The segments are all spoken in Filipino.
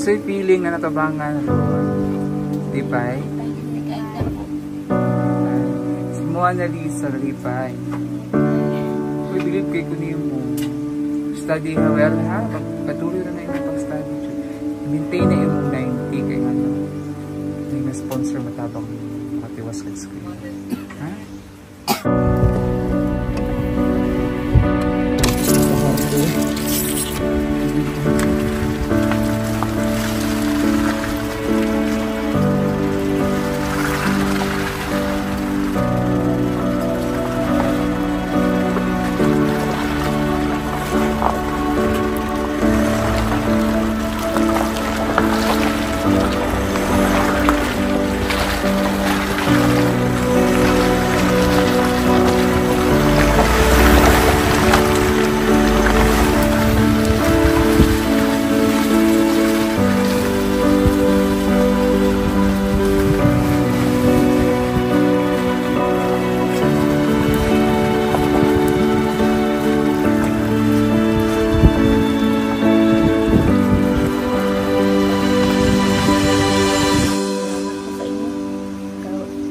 Sa'y feeling na natabangan ron. Di ba? Semua na Lisa, Lipay. Uy, bilib kayo kunin mo. Study well ha? Patuloy na yung pag-study. Maintain na yung 90 kaya ano. May na-sponsor matabang matiwas ka screen. Ha?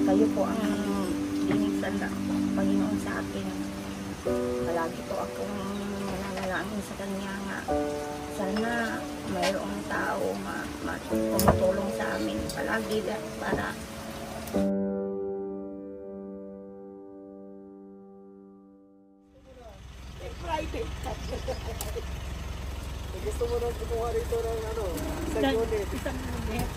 Kayo po ang linisan ng Panginoon sa akin. Palagi po akong nananalangin sa Kanya nga sana mayroong tao tumutulong sa amin palagi para Friday. Gusto mo nang kumuha rito ng ano? Isang unit.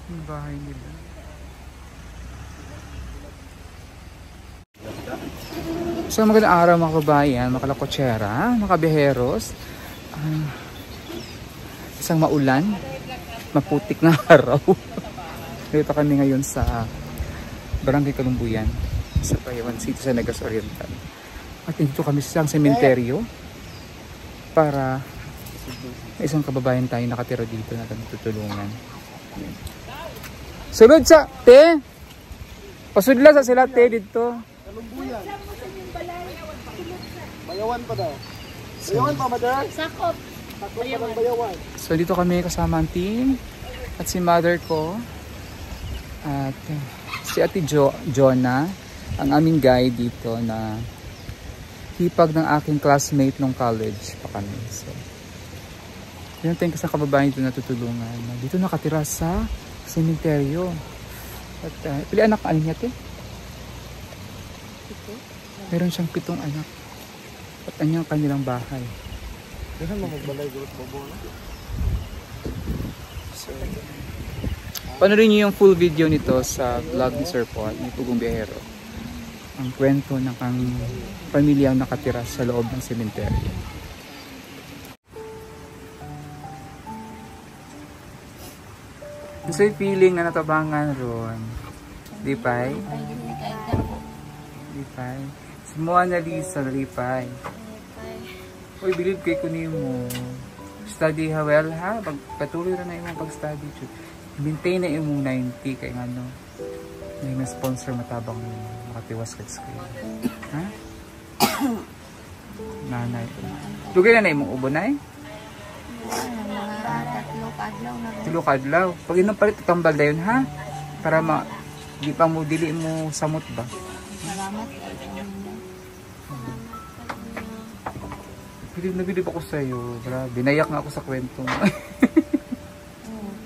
Yung bahay nila. So magandang araw mga kabayan, mga kalakotsera, mga kabiheros. Isang maulan, maputik na araw. Dito kami ngayon sa Barangay Kalumbuyan, sa Payawan City, sa Negros Oriental. At dito kami sa sementeryo para may isang kababayan tayo nakatira dito na tutulungan. Sulod sa te. Pasudla sa sila te dito. Kalumbuyan. Bayawan pa daw. Bayawan pa, mother? sakop. Sakop pa ng Bayawan. So dito kami kasama ang team at si mother ko at si Ate Jonah, ang aming guide dito na hipag ng aking classmate nung college pa kami. So yun tayong kasang kababayan dito na tutulungan. Dito nakatira sa sementeryo. At pili anak ka niya te? Meron siyang 7 anak. At anyang kanilang bahay. Diyan mo magbalay gulot bobo na. So, panoorin niyo yung full video nito sa vlog ni Sir Paul, ni Pugong Biyahero. Ang kwento ng ang pamilyang nakatira sa loob ng sementeryo. Sa'y feeling na natabangan ron. Di ba? Di ba? Semua na Lisa, Lipay. Uy, bilib kayo kunin mo. Study well ha? Patuloy na yung pag-study. Maintain na yung 90 kaya ano. May na-sponsor matabang makatiwas ka screen. Ha? Nanay. Lugay na yung ubo na eh? Tulog adlaw. Pag inong palit, tambal na yun ha? Para di pa mo, dili mo samot ba? Salamat. Bilib na bilib ako sa'yo. Grabe, nayak nga ako sa kwento mo.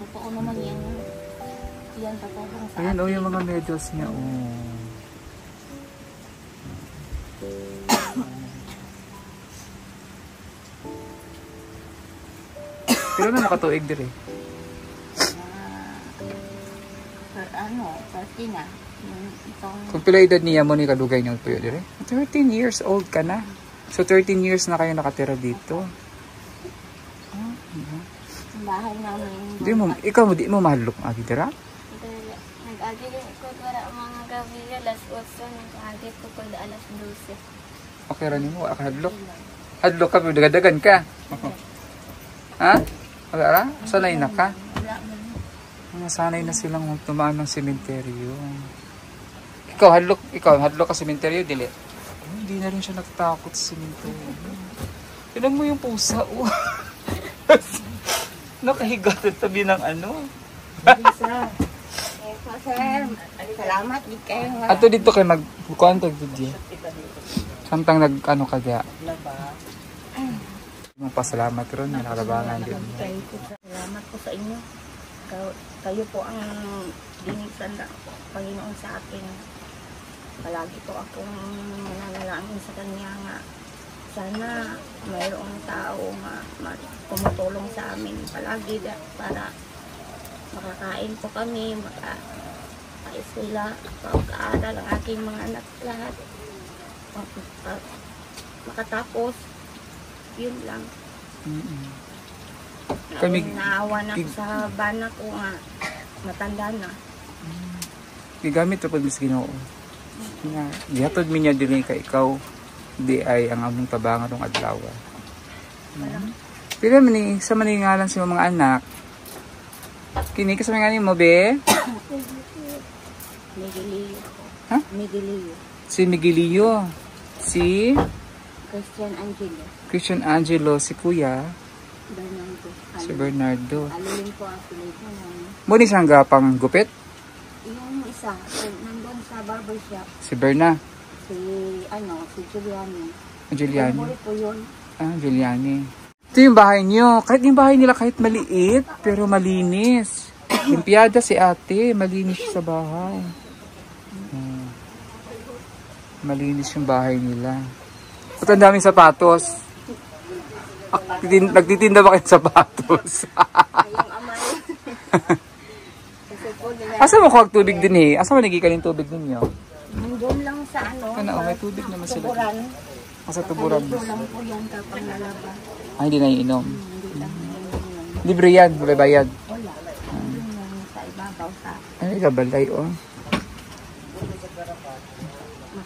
Totoo naman yan. Yan totoo sa Ayan o, yung mga medals niya o. Pero na nakatuig din eh. 30 na. Kung pila edad niya mo ni kadugay niyong tuyo dire? 13 years old ka na. So 13 years na kayo nakatira dito. Ang bahay namin. Ikaw di mo mahalok agi dira? Nag-agi ko para mga gabi alas 8 nag-agi ko ko alas 12. Okay ra nimo akahadlok. Hadlok ka dagadagan ka. Ha? Wala ra? Sanay na ka? Sanay na silang tumaan ng sementeryo. Ikaw hadlok ka sementeryo dili. Hindi na rin siya natatakot sa simento. Tignan mo yung pusa. Oh. Nakahiga sa tabi ng ano. Sir, salamat di kayo. Ato dito kayo mag-contact video. Samtang nag-ano ka diya. Magpasalamat ron, may nakalabangan din. Salamat po sa inyo. Kayo po ang dinisan ng Panginoon sa akin. Palagi po akong nanalangin sa Kanya nga sana mayroong tao tumutulong sa amin palagi para makakain po kami, maka-eskwela, pag-aaral ang aking mga anak lahat, makatapos, yun lang. Kami naawa na ako sa bana ko nga matanda na. Gigamit po mis Ginoo. Gihatod mi niya dili ka ikaw di ay ang among tabangan ng adlaw. Pero man sa maningalan sa mga anak. Kini ka sa mga mo be? Miguelio. Ha? Miguelio. Si Miguelio. Si Christian Angelo. Si Kuya Bernardo. Si Bernardo. Alulin po ang pinito namin. Muni siyang gapang gupit? Yung isa, nandun sa barbershop. Si Berna. Si Giuliani. Giuliani. Po yun. Giuliani. Ito yung bahay niyo. Kahit yung bahay nila kahit maliit, pero malinis. Limpiada si ate. Malinis siya sa bahay. Malinis yung bahay nila. At ang daming sapatos. Nagtitinda ba kayo ng sapatos? Yung amay. Kasi po nila. Asa mo kuwag tubig din eh? Asa mo nagiging yung tubig ninyo? Nandun lang sa May tubig naman sila. tuburan. Sa tuburan. Dito lang po yan kapag nalaba. Hindi na iinom. Hindi lang yan. Libre yan, wala bayad. Wala. Yun lang sa ibabaw sa Ay, kabalay oh.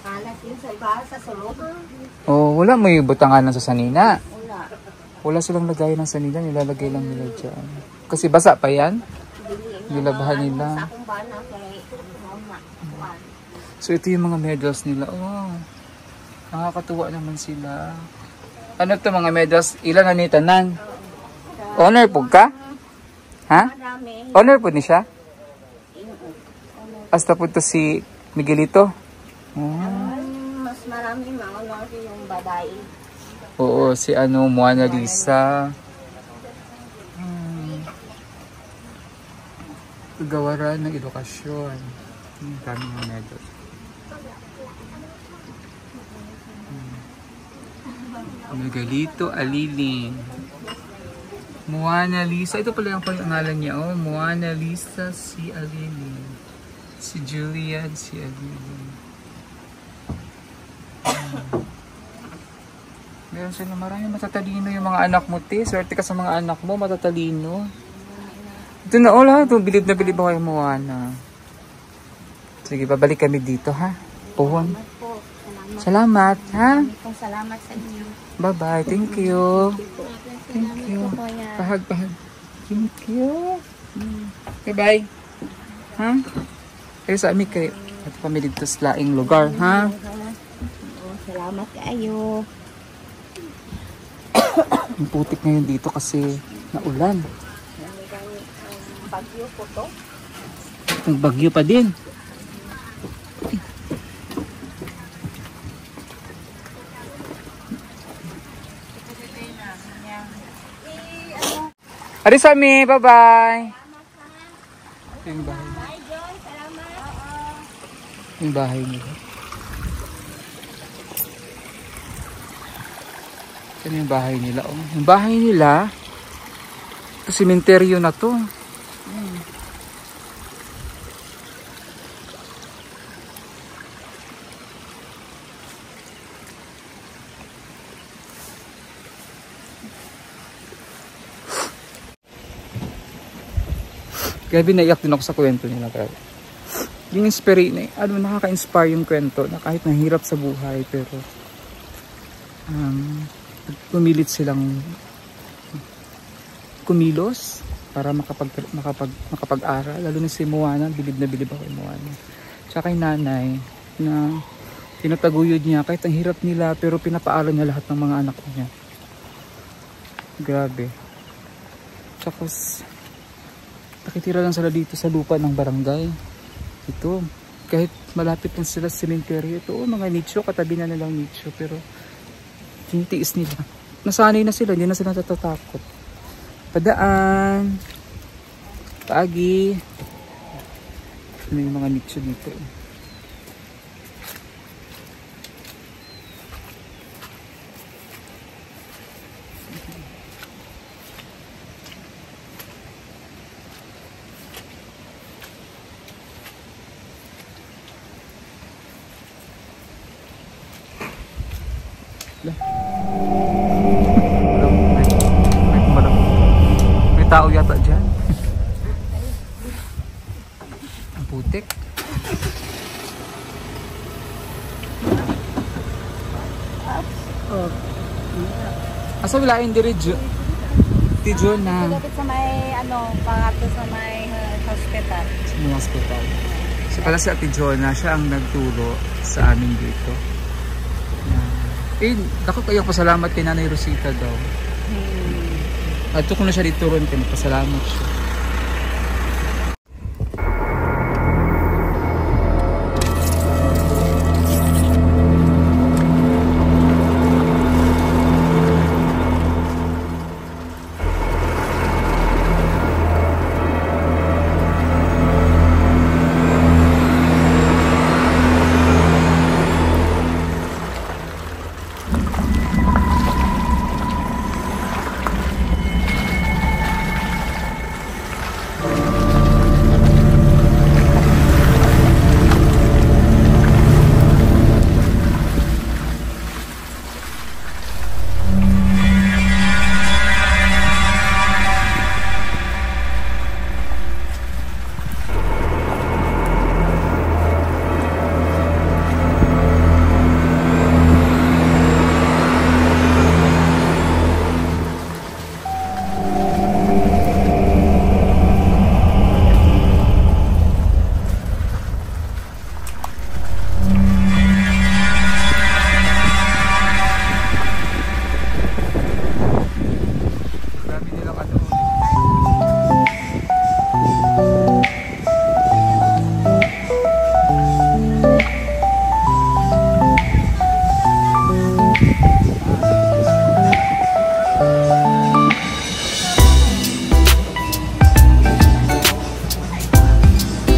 makalat yun sa ibabaw sa sulok. Oh, wala mo yung butangan sa sanina. Wala. Wala silang lagay ng sanina, nilalagay lang nila dyan. Kasi basa pa yan. Nilabahan nila. Sa akong bana kay mama. So ito yung mga medals nila. Oh, nakakatuwa naman sila. Ano to mga medals? Ilan na ni tanan? Honor po ka? Ha? Marami. Honor po ni siya? Hasta po to si Miguelito. Oh. Mas marami maunor yung babae. Oo, si Mona Lisa. Gawaran ng edukasyon. Kami ng medal. Miguelito Alilin. Mona Lisa. Ito pala yung pangalan niya. Oh, Mona Lisa si Alilin. Si Julian si Alilin. Meron sila marami matatalino yung mga anak mo, te. Swerte ka sa mga anak mo, matatalino. Ito na, lahat. Bilib na bilib ako yung Moana. Sige, babalik kami dito, ha? Puhon. Salamat, ha? Salamat sa inyo. Bye-bye. Thank you. Thank you. Pahag. Thank you. Bye-bye. Ha? Kaya sa amin kayo. At kami dito sa laing lugar, ha? Salamat kayo. Ang putik ngayon dito kasi naulan. Bagyo po to. Ang bagyo pa din. Arisami, bye-bye. Yung bahay. Yung bahay nila. Ito yung bahay nila. Oh. Yung bahay nila, ito simenteryo na to. Kaya binaiyak din ako sa kwento nila. Yung nakaka-inspire yung kwento na kahit nahirap sa buhay pero pumilit silang kumilos para makapag-aral. Lalo na si Moana, bilib na bilib ako kay Moana. Tsaka kay nanay na Tinataguyod niya kahit ang hirap nila, pero pinapaaral niya lahat ng mga anak niya. Grabe. Tapos nakitira lang sila dito sa lupa ng barangay. Ito, kahit malapit lang sila sa cemetery, ito mga nicho, katabi na nilang nicho, pero tinitiis nila. Nasanay na sila, hindi na sila natatakot. Padaan, paagi. May mga nicho dito. May tao yata dyan. Ang putik. Asa wala yung dirijo? Tijo na. Lapit sa may, pangatlo sa may hospital. Sa may hospital. So pala si Ate Jonah, siya ang nagturo sa amin dito. Ako kayo pasalamat kay Nanay Rosita daw. At kung na siya dito ron, kaya pasalamat siya.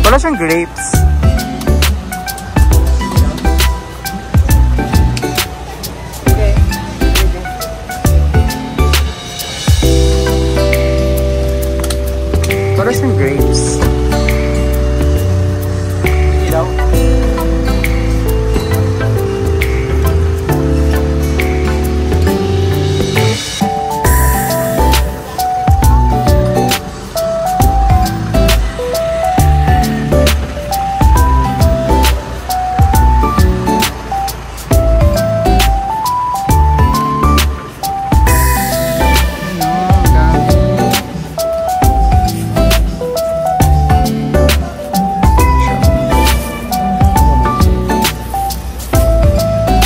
Wala siyang grapes. Okay. Wala siyang grapes. Ilaw.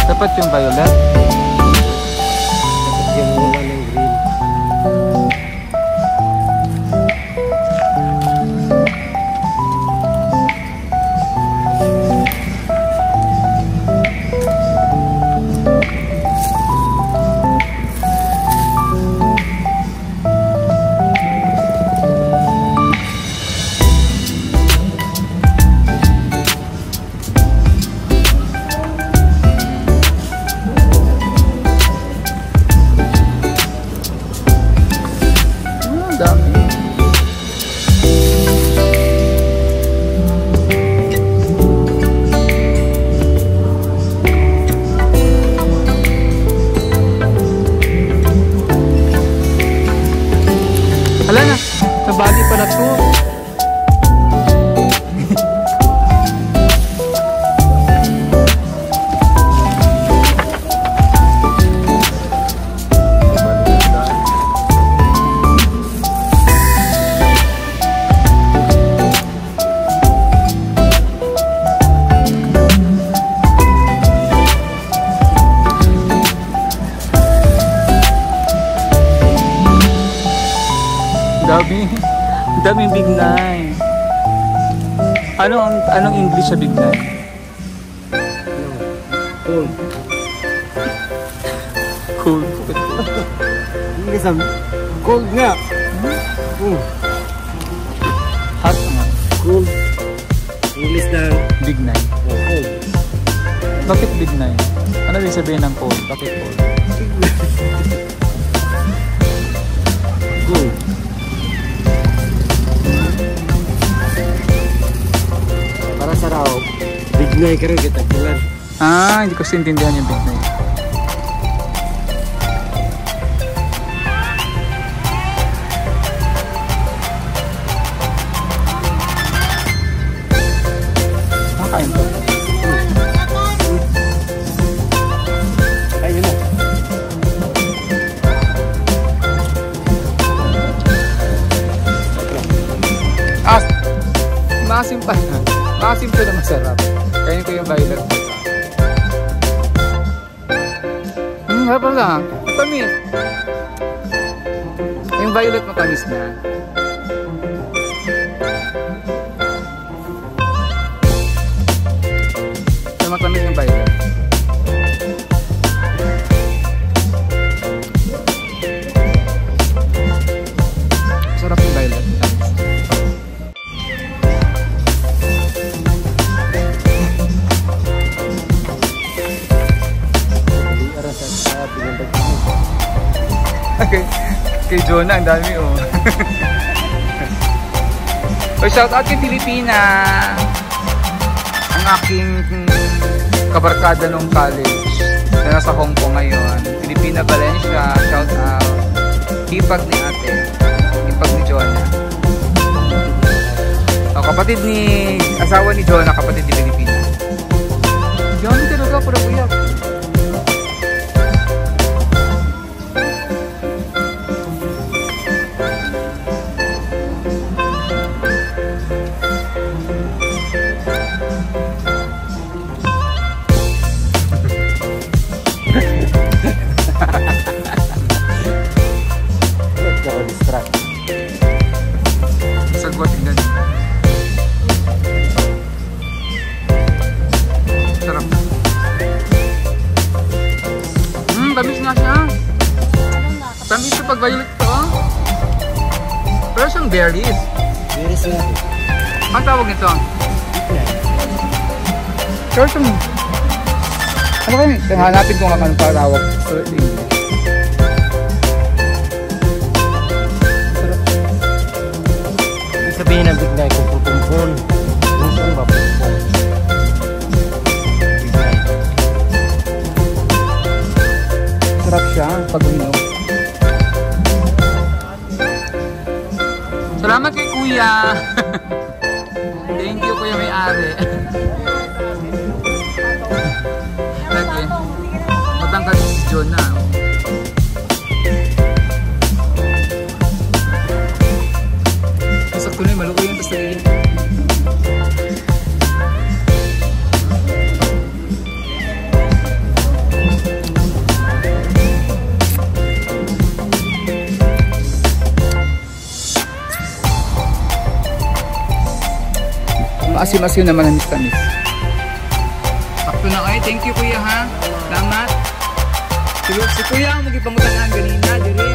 Dapat yung violet. Yung mula ng green. Daming bignay. Anong English sa bignay? Cold. Cool. English ang cold nga. Hot nga. Cold. English na Bignay. cold. Bakit bignay? Ano ibig sabihin ng cold? Bakit cold? Cold. Para sa raw, bignay ka rin kita bulan. Hindi ko sintindihan yung bignay. Makain to. Ayun na. Maasim pa. Maasim to na masarap. Kainin ko yung violet. Harap lang. Matamis. Yung violet matamis na. Matamis yung violet. Sarap yung violet. Kay Jonah, ang dami oh. Shout out kay Pilipina. Ang aking kabarkada nung college na nasa Hong Kong ngayon. Pilipina Valencia, shout out. Hipag ni ate. Hipag ni Jonah. Kapatid ni, asawa ni Jonah, kapatid ni Pilipina. Jonah talaga, pura buyak. Sagwat yung ganyan. Sarap. Tamis nga siya. Tamis siya pag violet to. Pero siyang berries. Berries nga. Ang tawag nito? Pero siyang... Ano kayo? Hanapin ko nga anong tawag. Sabihin ng bignay kung putumpon. Putumpon ba putumpon? Bignay. Sarap siya pag uminom. Salamat kay Kuya. Thank you Kuya May-ari. Lagi. Matangkad si Jonah. Sakto na yung maluko yung tapos nagiging. Maasim-asim naman ang mistamis. Sakto na ay. Thank you Kuya ha. Salamat. Si Kuya ang magipamutan ang ganina.